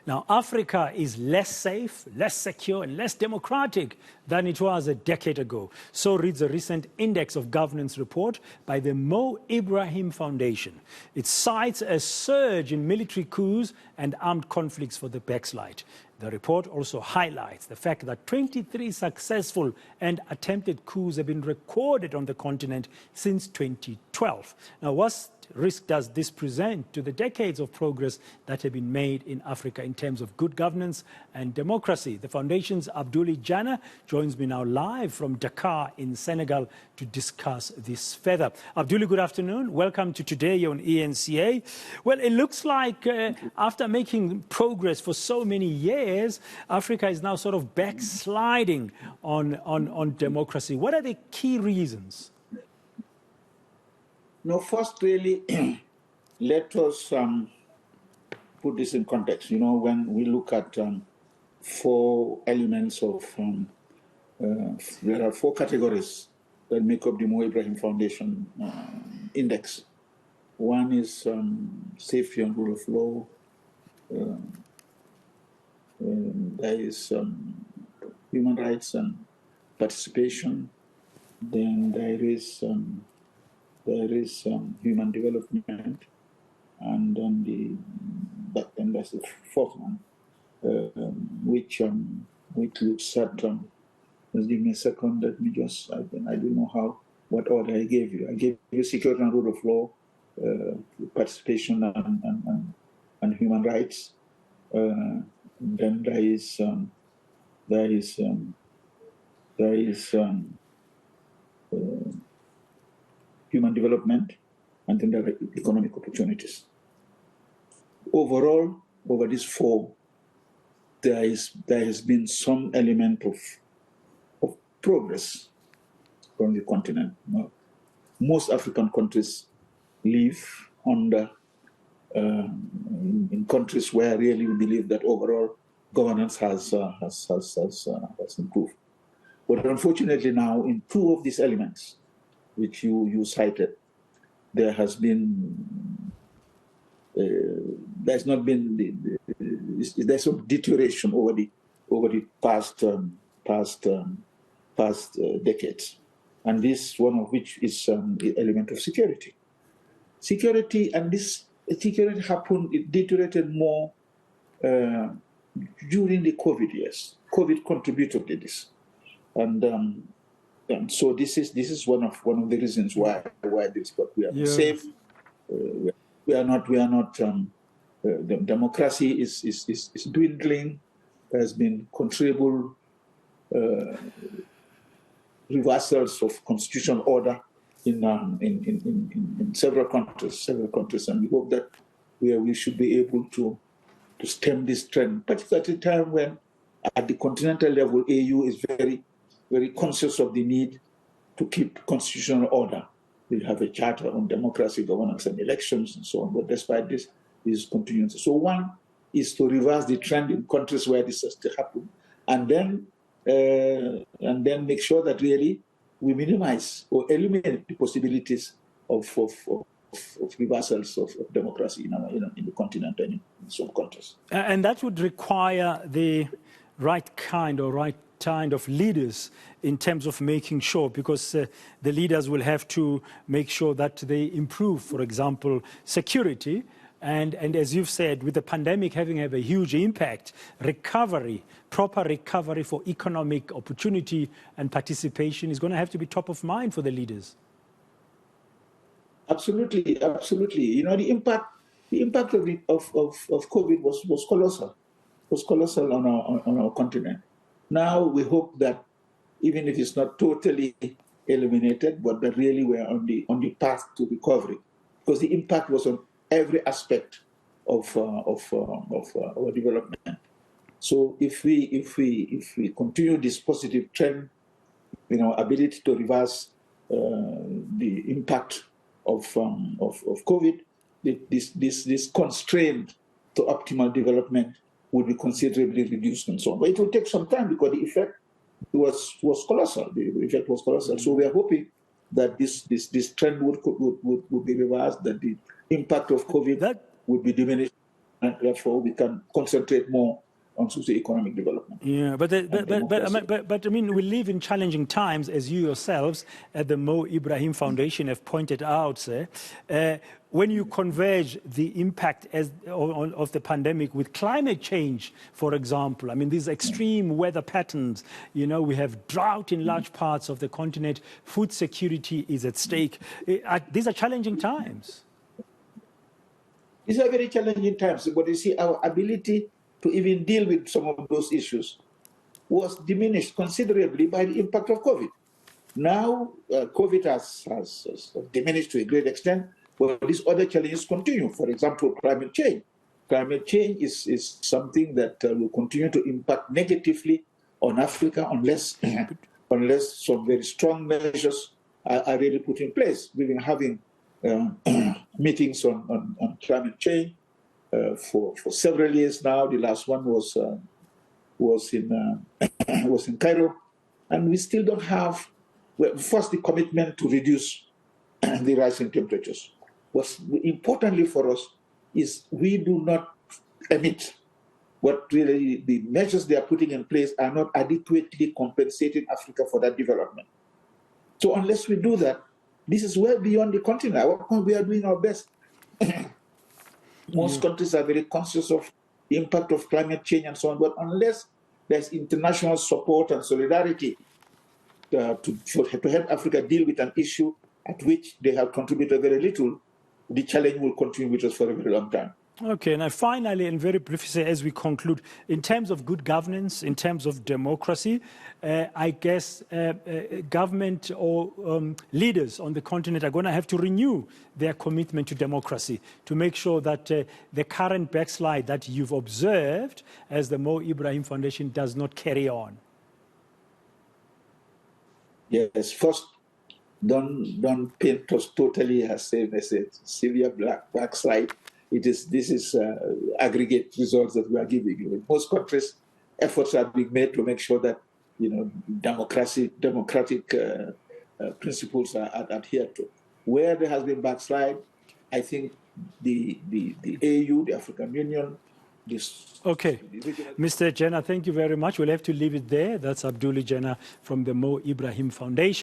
Now, Africa is less safe, less secure, and less democratic than it was a decade ago. So reads a recent Index of Governance report by the Ibrahum Foundation. It cites a surge in military coups and armed conflicts for the backslide. The report also highlights the fact that 23 successful and attempted coups have been recorded on the continent since 2012. Now, what risk does this present to the decades of progress that have been made in Africa in terms of good governance and democracy? The Foundation's Abdoulie Janneh joins me now live from Dakar in Senegal to discuss this further. Abdoulie, good afternoon. Welcome to Today on eNCA. Well, it looks like after making progress for so many years, Africa is now sort of backsliding on democracy. What are the key reasons? No, first, really, let us put this in context. You know, when we look at 4 elements of, there are 4 categories that make up the Ibrahim Foundation index. One is safety and rule of law. There is human rights and participation. Then there is human development, and then there's the 4th one, which looks at. Just give me a second. Let me just. I don't know what order I gave you. I gave you security and rule of law, participation and human rights. Then there is human development, and then there are economic opportunities. Overall, over these 4, there has been some element of progress from the continent. Most African countries live under in countries where really we believe that overall governance has improved. But unfortunately now, in 2 of these elements, which you cited, there's not been there's some deterioration over the past decades, and this one of which is the element of security. And this security happened. It deteriorated more during the COVID years. COVID contributed to this, and so this is one of the reasons why this. But we are not safe. We are not. The democracy is dwindling. There has been considerable reversals of constitutional order in several countries, and we hope that we should be able to stem this trend, particularly at a time when, at the continental level, AU is very, very conscious of the need to keep constitutional order. We have a charter on democracy, governance, and elections, and so on. But despite this, is continuing. So one is to reverse the trend in countries where this has to happen, and then make sure that really we minimize or eliminate the possibilities of reversals of democracy in the continent and in some countries. And that would require the right kind of leaders in terms of making sure, because the leaders will have to make sure that they improve, for example, security. And as you've said, with the pandemic having a huge impact, proper recovery for economic opportunity and participation is going to have to be top of mind for the leaders. Absolutely. You know, the impact of COVID was colossal. It was colossal on our continent. Now we hope that even if it's not totally eliminated, but that really we're on the path to recovery, because the impact was on every aspect of our development. So if we continue this positive trend, ability to reverse the impact of COVID, this constraint to optimal development would be considerably reduced and so on. But it will take some time because the effect was colossal. The effect was colossal. So we are hoping that this trend would be reversed, that the impact of COVID would be diminished, therefore we can concentrate more on socio-economic development. Yeah, but I mean, we live in challenging times, as you yourselves at the Mo Ibrahim Foundation have pointed out, sir. When you converge the impact of the pandemic with climate change, for example, I mean, these extreme weather patterns, you know, we have drought in large parts of the continent, food security is at stake. These are challenging times. These are very challenging times, but you see, our ability to even deal with some of those issues was diminished considerably by the impact of COVID. Now, COVID has diminished to a great extent, but these other challenges continue. For example, climate change. Climate change is something that will continue to impact negatively on Africa unless some very strong measures are really put in place. We've been having meetings on climate change for several years now. The last one was in Cairo, and we still don't have. Well, first, the commitment to reduce the rising temperatures. What's importantly for us is we do not emit. What really the measures they are putting in place are not adequately compensating Africa for that development. So unless we do that, this is well beyond the continent. We are doing our best. Most countries are very conscious of the impact of climate change and so on, but unless there's international support and solidarity to help Africa deal with an issue at which they have contributed very little, the challenge will continue with us for a very long time. Okay, now finally, and very briefly as we conclude, in terms of good governance, in terms of democracy, I guess government or leaders on the continent are going to have to renew their commitment to democracy to make sure that the current backslide that you've observed as the Mo Ibrahim Foundation does not carry on. Yes, first, don't paint us totally as a severe backslide. This is aggregate results that we are giving. In most countries, efforts are being made to make sure that democratic principles are adhered to. Where there has been backslide, I think the AU, the African Union. Okay, Mr. Janneh, thank you very much. We'll have to leave it there. That's Abdoulie Janneh from the Mo Ibrahim Foundation.